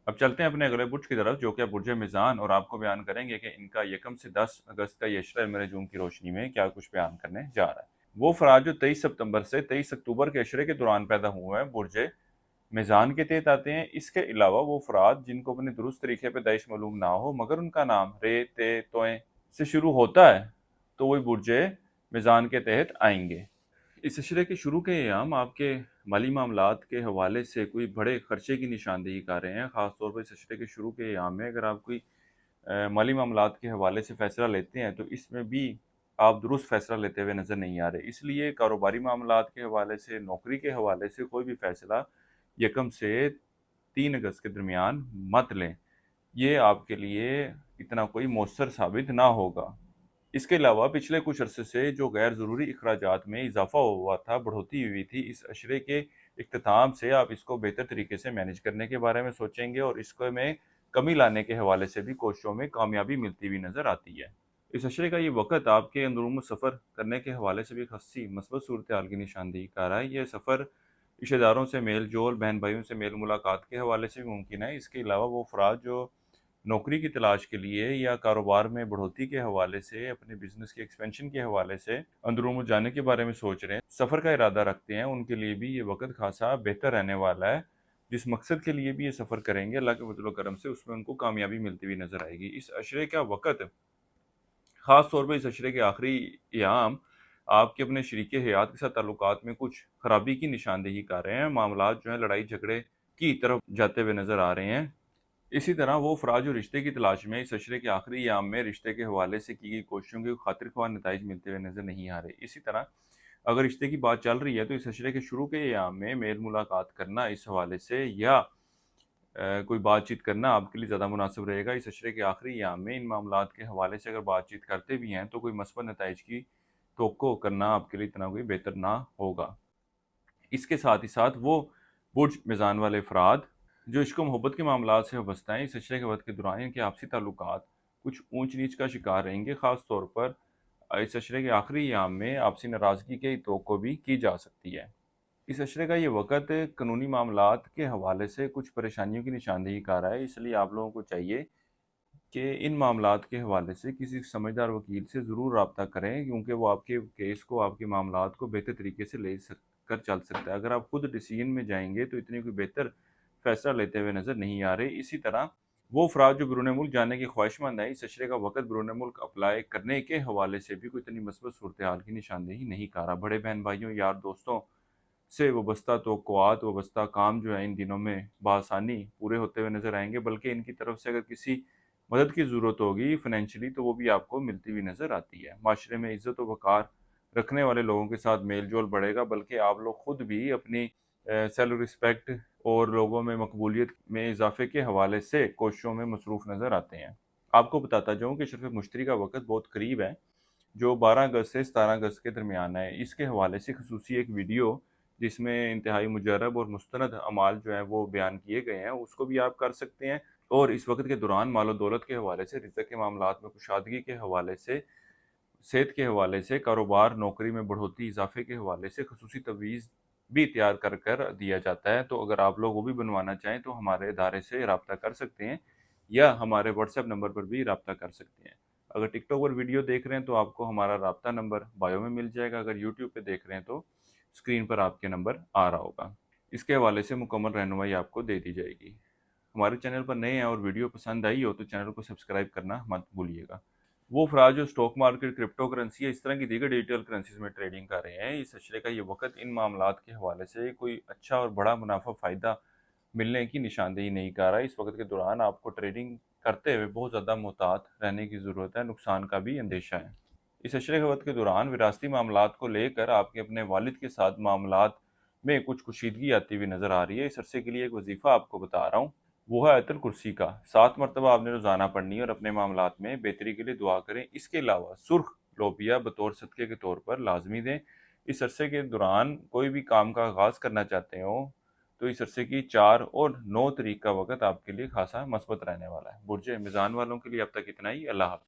अब चलते हैं अपने अगले बुर्ज की तरफ, जो कि है बुर्ज मिज़ान, और आपको बयान करेंगे कि इनका 1 से 10 अगस्त का ये अशरा मेरे जूम की रोशनी में क्या कुछ बयान करने जा रहा है। वो अफराद जो 23 सितंबर से 23 अक्टूबर के अशरे के दौरान पैदा हुए हैं, बुर्ज मिज़ान के तहत आते हैं। इसके अलावा वो अफराद जिनको अपने दुरुस्त तरीके पैदाइश मालूम ना हो, मगर उनका नाम रे, ते, तोए से शुरू होता है, तो वही बुर्ज मिज़ान के तहत आएंगे। इस अशरे के शुरू के अयाम आपके माली मामलात के हवाले से कोई बड़े खर्चे की निशानदेही कर रहे हैं। ख़ास तौर पर इस अशरे के शुरू के अयाम में अगर आप कोई माली मामलात के हवाले से फ़ैसला लेते हैं, तो इसमें भी आप दुरुस्त फ़ैसला लेते हुए नज़र नहीं आ रहे। इसलिए कारोबारी मामलात के हवाले से, नौकरी के हवाले से कोई भी फ़ैसला 1 से 3 अगस्त के दरमियान मत लें। ये आपके लिए इतना कोई मौसर साबित ना होगा। इसके अलावा पिछले कुछ अरसे से जो गैर ज़रूरी अखराजात में इजाफ़ा हुआ था, बढ़ोतरी हुई थी, इस अशरे के इख्तिताम से आप इसको बेहतर तरीके से मैनेज करने के बारे में सोचेंगे, और इसको में कमी लाने के हवाले से भी कोशिशों में कामयाबी मिलती हुई नज़र आती है। इस अशरे का ये वक़्त आपके अंदरूनी सफ़र करने के हवाले से भी एक ख़ासी मस्बत सूरत-ए-हाल की निशानदेही कर रहा है। ये सफ़र रिश्तेदारों से मेल-जोल, बहन-भाइयों से मेल-मुलाकात के हवाले से भी मुमकिन है। इसके अलावा वो अफ़राद जो नौकरी की तलाश के लिए या कारोबार में बढ़ोतरी के हवाले से, अपने बिज़नेस के एक्सपेंशन के हवाले से अंदरूनी जाने के बारे में सोच रहे हैं, सफ़र का इरादा रखते हैं, उनके लिए भी ये वक़्त ख़ासा बेहतर रहने वाला है। जिस मकसद के लिए भी ये सफ़र करेंगे, अल्लाह के फज़ल व करम से उसमें उनको कामयाबी मिलती हुई नज़र आएगी। इस अशरे का वक़्त, ख़ास तौर पे इस अशरे के आखिरी अयाम, आपके अपने शरीके हयात के साथ ताल्लुकात में कुछ ख़राबी की निशानदेही कर रहे हैं। मामलात जो हैं लड़ाई झगड़े की तरफ जाते हुए नज़र आ रहे हैं। इसी तरह वो अफ़राद जो रिश्ते की तलाश में इस अशरे के आखिरी अयाम में रिश्ते के हवाले से की गई कोशिशों के खातिर ख्वाह नताइज मिलते हुए नज़र नहीं आ रहे। इसी तरह अगर रिश्ते की बात चल रही है, तो इस अशरे के शुरू के अयाम में मेल मुलाकात करना इस हवाले से, या कोई बातचीत करना आपके लिए ज़्यादा मुनासिब रहेगा। इस अशरे के आखिरी अयाम में इन मामलात के हवाले से अगर बातचीत करते भी हैं, तो कोई मस्बत नताइज की तवक्को करना आपके लिए इतना कोई बेहतर ना होगा। इसके साथ ही साथ वो बुर्ज मिज़ान वाले अफ़राद जो इश्क व मोहब्बत के मामलात से वाबस्ता हैं, इस अशरे के वक़्त के दौरान इनके आपसी ताल्लुकात कुछ ऊंच-नीच का शिकार रहेंगे। ख़ास तौर पर इस अशरे के आखिरी अयाम में आपसी नाराज़गी की तवक्को भी की जा सकती है। इस अशरे का ये वक़्त कानूनी मामलात के हवाले से कुछ परेशानियों की निशानदेही कर रहा है, इसलिए आप लोगों को चाहिए कि इन मामलात के हवाले से किसी समझदार वकील से ज़रूर राब्ता करें, क्योंकि वो आपके केस को, आपके मामलात को बेहतर तरीके से ले सक कर चल सकता है। अगर आप खुद डिसीजन में जाएँगे, तो इतनी कोई बेहतर फ़ैसला लेते हुए नज़र नहीं आ रहे। इसी तरह वो अफ़राद जो बैरून मुल्क जाने के ख्वाहिशमंद हैं, इस अशरे का वक़्त बैरून मुल्क अप्लाई करने के हवाले से भी कोई इतनी मस्बत सूरत-ए-हाल की निशानदेही नहीं कर रहा। बड़े बहन-भाइयों, यार दोस्तों से वाबस्ता तवक्कुआत, वाबस्ता काम जो है इन दिनों में बआसानी पूरे होते हुए नज़र आएँगे, बल्कि इनकी तरफ से अगर किसी मदद की ज़रूरत होगी फ़ाइनेंशियली, तो वो भी आपको मिलती हुई नज़र आती है। माशरे में इज़्ज़त व वक़ार रखने वाले लोगों के साथ मेल-जोल बढ़ेगा, बल्कि आप लोग खुद भी अपनी सेल्फ रिस्पेक्ट और लोगों में मकबूलियत में इज़ाफ़े के हवाले से कोशिशों में मसरूफ़ नज़र आते हैं। आपको बताता जाऊँ कि शरफ़ मुश्तरी का वक़्त बहुत करीब है, जो 12 अगस्त से 17 अगस्त के दरमियान है। इसके हवाले से ख़ुसूसी एक वीडियो, जिसमें इंतहाई मुजर्रब और मुस्तनद अमाल जो हैं वो बयान किए गए हैं, उसको भी आप कर सकते हैं। और इस वक़्त के दौरान मालो-दौलत के हवाले से, रिज़्क़ के मामलात में कुशादगी के हवाले से, सेहत के हवाले से, कारोबार, नौकरी में बढ़ोतरी, इज़ाफ़े के हवाले से ख़ुसूसी तवीज़ भी तैयार कर दिया जाता है। तो अगर आप लोग वो भी बनवाना चाहें, तो हमारे इदारे से राब्ता कर सकते हैं, या हमारे व्हाट्सएप नंबर पर भी राब्ता कर सकते हैं। अगर टिकटॉक पर वीडियो देख रहे हैं, तो आपको हमारा राब्ता नंबर बायो में मिल जाएगा। अगर यूट्यूब पे देख रहे हैं, तो स्क्रीन पर आपके नंबर आ रहा होगा। इसके हवाले से मुकम्मल रहनुमाई आपको दे दी जाएगी। हमारे चैनल पर नए हैं और वीडियो पसंद आई हो, तो चैनल को सब्सक्राइब करना मत भूलिएगा। वो अफराद जो स्टॉक मार्केट, क्रिप्टो करेंसी या इस तरह की दीगर डिजिटल करेंसीज में ट्रेडिंग कर रहे हैं, इस अशरे का ये वक़्त इन मामलात के हवाले से कोई अच्छा और बड़ा मुनाफा फ़ायदा मिलने की निशानदेही नहीं कर रहा है। इस वक़्त के दौरान आपको ट्रेडिंग करते हुए बहुत ज़्यादा मुहतात रहने की ज़रूरत है, नुकसान का भी अंदेशा है। इस अशरे के वक़्त के दौरान विरासती मामलात को लेकर आपके अपने वालिद के साथ मामलात में कुछ कशीदगी आती हुई नज़र आ रही है। इस अरसे के लिए एक वजीफ़ा आपको बता रहा हूँ, वो है आयतुल कुर्सी का। 7 मरतबा आपने रोज़ाना पढ़नी है और अपने मामलात में बेहतरी के लिए दुआ करें। इसके अलावा सुर्ख लोबिया बतौर सदक़े के तौर पर लाज़मी दें। इस अरसे के दौरान कोई भी काम का आगाज़ करना चाहते हो, तो इस अरसे की 4 और 9 तारीख का वक़्त आपके लिए ख़ासा मस्बत रहने वाला है। बुर्ज मिज़ान वालों के लिए अब तक इतना ही। अल्लाह हाफ़िज़।